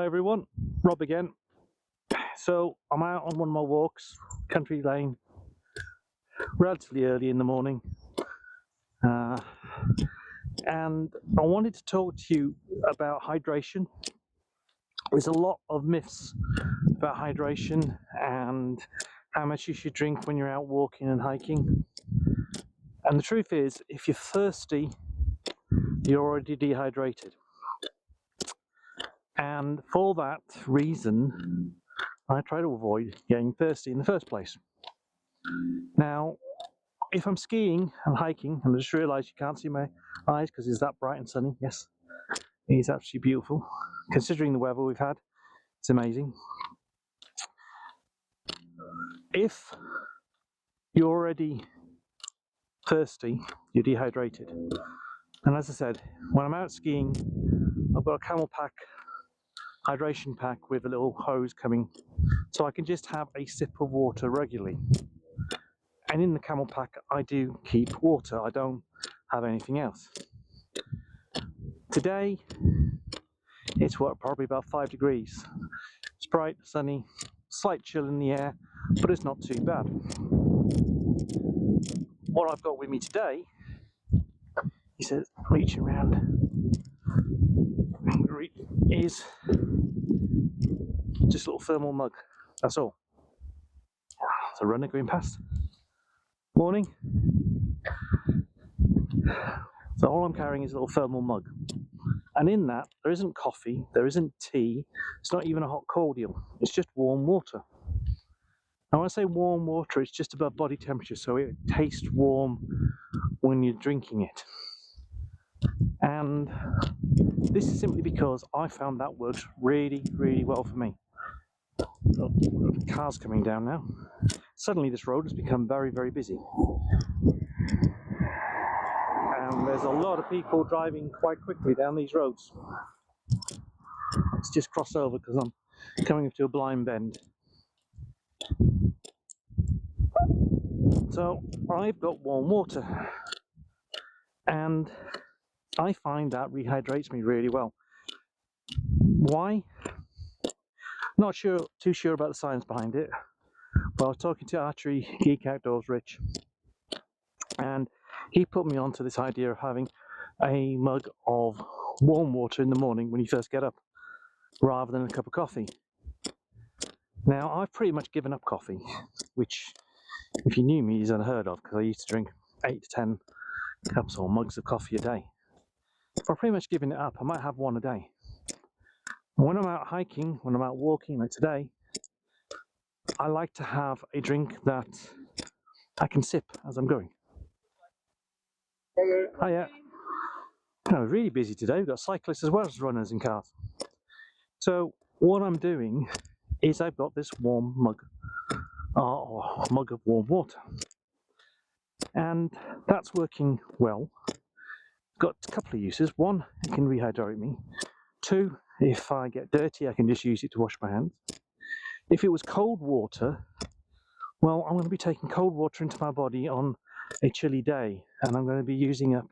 everyone, Rob again. So I'm out on one of my walks, country lane, relatively early in the morning, and I wanted to talk to you about hydration. There's a lot of myths about hydration and how much you should drink when you're out walking and hiking. And the truth is, if you're thirsty, you're already dehydrated. And for that reason, I try to avoid getting thirsty in the first place. Now, if I'm skiing and hiking, and I just realised you can't see my eyes because it's that bright and sunny, yes, it's absolutely beautiful. Considering the weather we've had, it's amazing. If you're already thirsty, you're dehydrated. And as I said, when I'm out skiing, I've got a camel pack, hydration pack with a little hose coming, so I can just have a sip of water regularly. And in the camel pack, I do keep water. I don't have anything else. Today, it's probably about 5 degrees. It's bright, sunny, slight chill in the air, but it's not too bad. What I've got with me today, he says, reaching around, is just a little thermal mug. That's all. There's a runner going past. Morning. So all I'm carrying is a little thermal mug. And in that, there isn't coffee, there isn't tea, it's not even a hot cordial, it's just warm water. Now when I say warm water, it's just above body temperature, so it tastes warm when you're drinking it. And this is simply because I found that works really, really well for me. Oh, the car's coming down now. Suddenly this road has become very, very busy. And there's a lot of people driving quite quickly down these roads. Let's just cross over because I'm coming up to a blind bend. So I've got warm water, and I find that rehydrates me really well. Why? Not too sure about the science behind it, but I was talking to Archery Geek Outdoors Rich, and he put me onto this idea of having a mug of warm water in the morning when you first get up, rather than a cup of coffee. Now, I've pretty much given up coffee, which, if you knew me, is unheard of, because I used to drink 8 to 10 cups or mugs of coffee a day. But I've pretty much given it up. I might have one a day. And when I'm out hiking, when I'm out walking, like today, I like to have a drink that I can sip as I'm going. Hiya. No, really busy today. We've got cyclists as well as runners and cars. So what I'm doing is I've got this warm mug, or mug of warm water, and that's working well. It's got a couple of uses. One, it can rehydrate me. Two, if I get dirty, I can just use it to wash my hands. If it was cold water, well, I'm going to be taking cold water into my body on a chilly day, and I'm going to be using up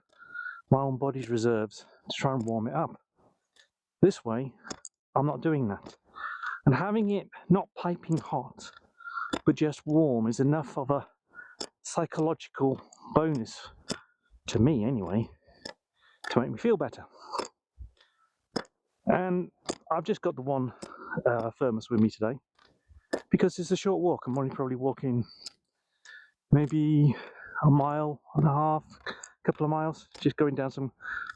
my own body's reserves to try and warm it up. This way, I'm not doing that. And having it not piping hot, but just warm, is enough of a psychological bonus, to me anyway, to make me feel better. And I've just got the one thermos with me today, because it's a short walk. I'm only probably walking maybe a mile and a half, a couple of miles, just going down some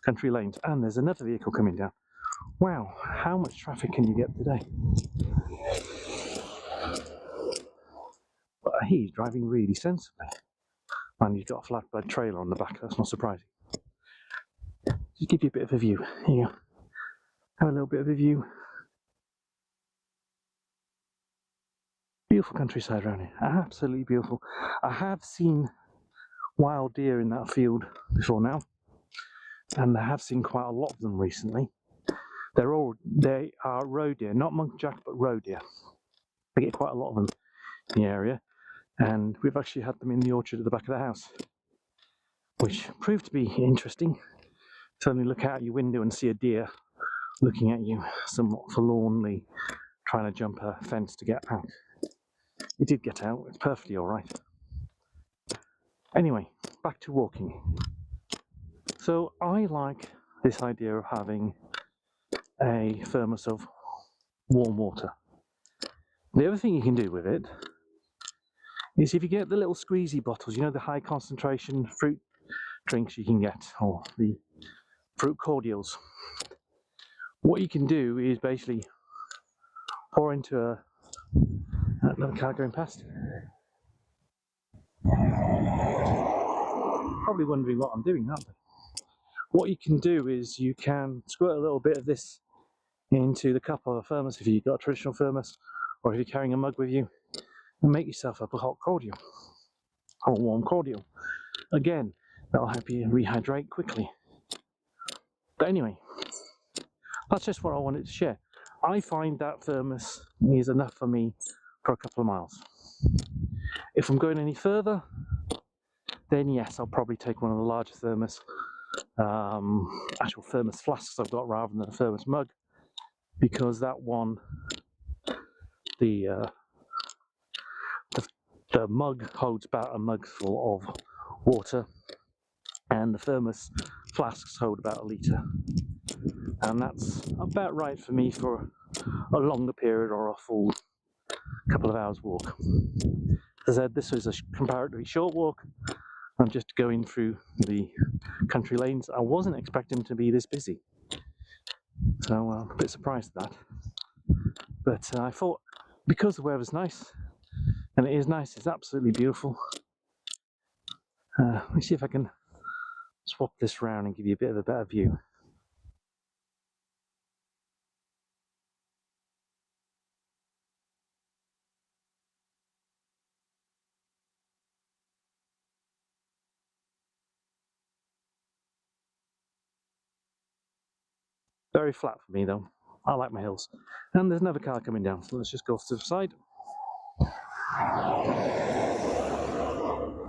country lanes. And there's another vehicle coming down. Wow, how much traffic can you get today? But he's driving really sensibly. And he's got a flatbed trailer on the back, that's not surprising. Just give you a bit of a view. Here you go. Have a little bit of a view. Beautiful countryside around here, absolutely beautiful. I have seen wild deer in that field before now, and I have seen quite a lot of them recently. They are roe deer, not muntjac, but roe deer. I get quite a lot of them in the area, and we've actually had them in the orchard at the back of the house, which proved to be interesting. Suddenly look out your window and see a deer looking at you somewhat forlornly, trying to jump a fence to get out. It did get out, it's perfectly alright. Anyway, back to walking. So I like this idea of having a thermos of warm water. The other thing you can do with it is if you get the little squeezy bottles, you know, the high concentration fruit drinks you can get, or the fruit cordials. What you can do is basically pour into another car going past. Probably wondering what I'm doing, aren't they? What you can do is you can squirt a little bit of this into the cup of a thermos if you've got a traditional thermos, or if you're carrying a mug with you, and make yourself up a hot cordial or a warm cordial. Again, that'll help you rehydrate quickly. But anyway, that's just what I wanted to share. I find that thermos is enough for me for a couple of miles. If I'm going any further, then yes, I'll probably take one of the larger thermos, actual thermos flasks I've got rather than a thermos mug, because that one, the mug holds about a mug full of water, and the thermos flasks hold about a litre, and that's about right for me for a longer period or a full couple of hours walk. As I said, this was a comparatively short walk. I'm just going through the country lanes. I wasn't expecting to be this busy, so I'm a bit surprised at that. But I thought, because the weather's nice, and it is nice, it's absolutely beautiful. Let me see if I can swap this round and give you a bit of a better view. Very flat for me though. I like my hills. And there's another car coming down, so let's just go off to the side.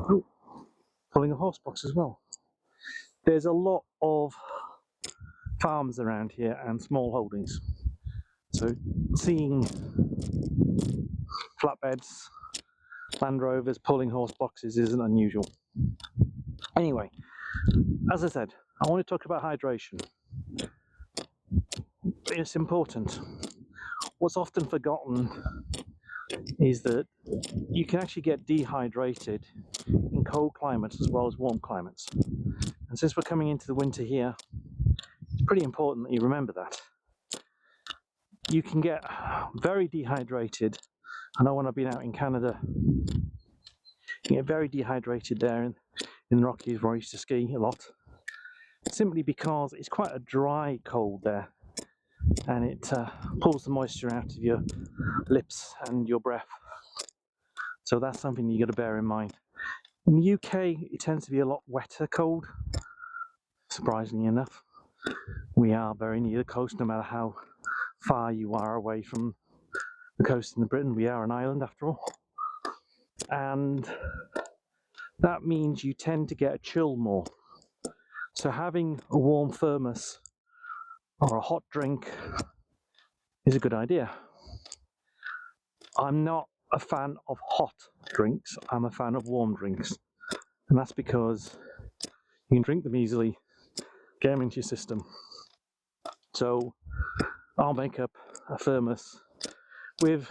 Oh, pulling a horse box as well. There's a lot of farms around here and small holdings. So seeing flatbeds, Land Rovers pulling horse boxes isn't unusual. Anyway, as I said, I want to talk about hydration. It's important. What's often forgotten is that you can actually get dehydrated in cold climates as well as warm climates. And since we're coming into the winter here, it's pretty important that you remember that. You can get very dehydrated. I know when I've been out in Canada, you get very dehydrated there in the Rockies where I used to ski a lot, simply because it's quite a dry cold there, and it pulls the moisture out of your lips and your breath. So that's something you got to bear in mind. In the UK, it tends to be a lot wetter cold, surprisingly enough. We are very near the coast, no matter how far you are away from the coast in Britain. We are an island after all. And that means you tend to get a chill more. So having a warm thermos or a hot drink is a good idea. I'm not a fan of hot drinks, I'm a fan of warm drinks. And that's because you can drink them easily, get them into your system. So I'll make up a thermos with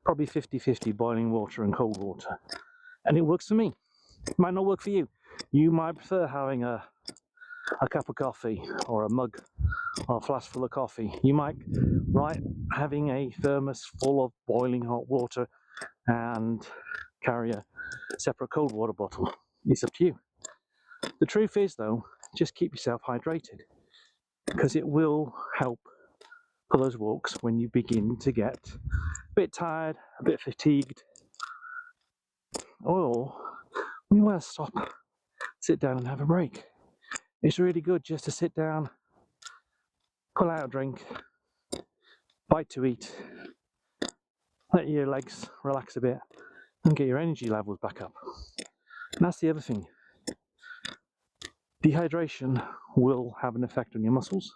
probably 50-50 boiling water and cold water. And it works for me. It might not work for you. You might prefer having a cup of coffee or a mug or a flask full of coffee. You might like having a thermos full of boiling hot water and carry a separate cold water bottle. It's up to you. The truth is though, just keep yourself hydrated, because it will help for those walks when you begin to get a bit tired, a bit fatigued, or you want to stop, sit down and have a break. It's really good just to sit down, pull out a drink, bite to eat, let your legs relax a bit, and get your energy levels back up. And that's the other thing. Dehydration will have an effect on your muscles,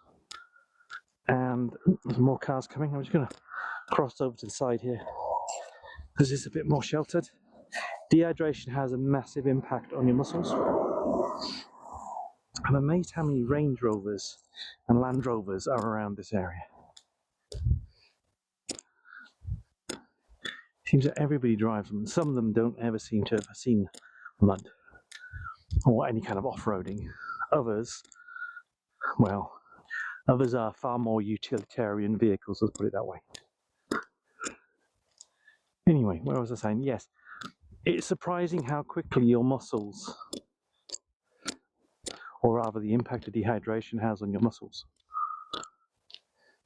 And there's more cars coming. I'm just going to cross over to the side here because it's a bit more sheltered. Dehydration has a massive impact on your muscles. I'm amazed how many Range Rovers and Land Rovers are around this area. Seems that everybody drives them, and some of them don't ever seem to have seen mud or any kind of off-roading. Others, well, others are far more utilitarian vehicles, let's put it that way. Anyway, what was I saying? Yes, it's surprising how quickly your muscles, or rather the impact of dehydration has on your muscles.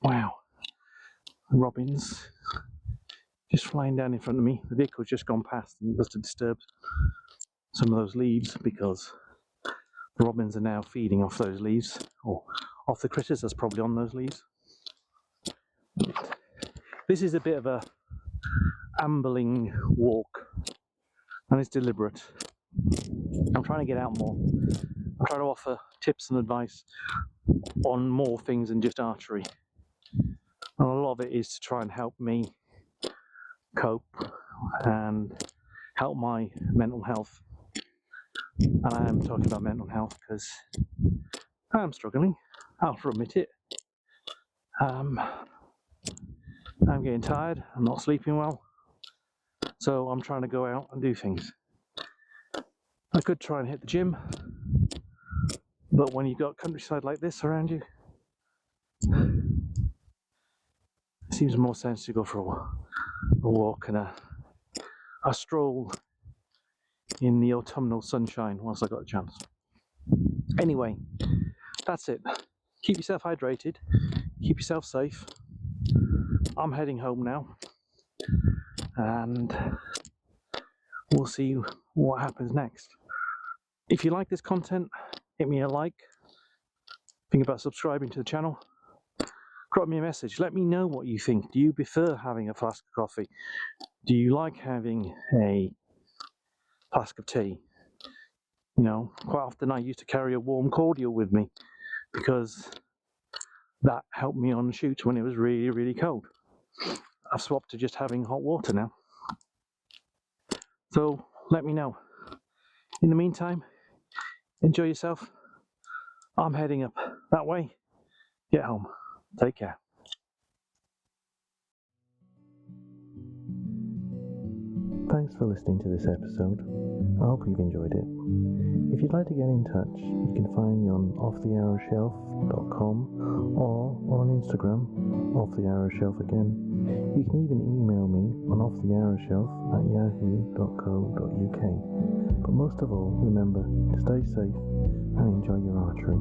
Wow. Robins just flying down in front of me. The vehicle's just gone past and must have disturbed some of those leaves because the robins are now feeding off those leaves, or off the critters that's probably on those leaves. This is a bit of a ambling walk, and it's deliberate. I'm trying to get out more. I'm trying to offer tips and advice on more things than just archery. And a lot of it is to try and help me cope and help my mental health. And I am talking about mental health because I am struggling, I'll admit it. I'm getting tired, I'm not sleeping well, so I'm trying to go out and do things. I could try and hit the gym, but when you've got countryside like this around you, it seems more sense to go for a walk and a stroll in the autumnal sunshine once I got a chance. Anyway, that's it. Keep yourself hydrated, keep yourself safe. I'm heading home now, and we'll see what happens next. If you like this content, hit me a like. Think about subscribing to the channel. Drop me a message. Let me know what you think. Do you prefer having a flask of coffee? Do you like having a flask of tea? You know, quite often I used to carry a warm cordial with me because that helped me on shoots when it was really, really cold. I've swapped to just having hot water now. So let me know. In the meantime, enjoy yourself. I'm heading up that way. Get home. Take care. Thanks for listening to this episode. I hope you've enjoyed it. If you'd like to get in touch, you can find me on offthearrowshelf.com or on Instagram, offthearrowshelf again. You can even email me on offthearrowshelf@yahoo.co.uk. But most of all, remember to stay safe and enjoy your archery.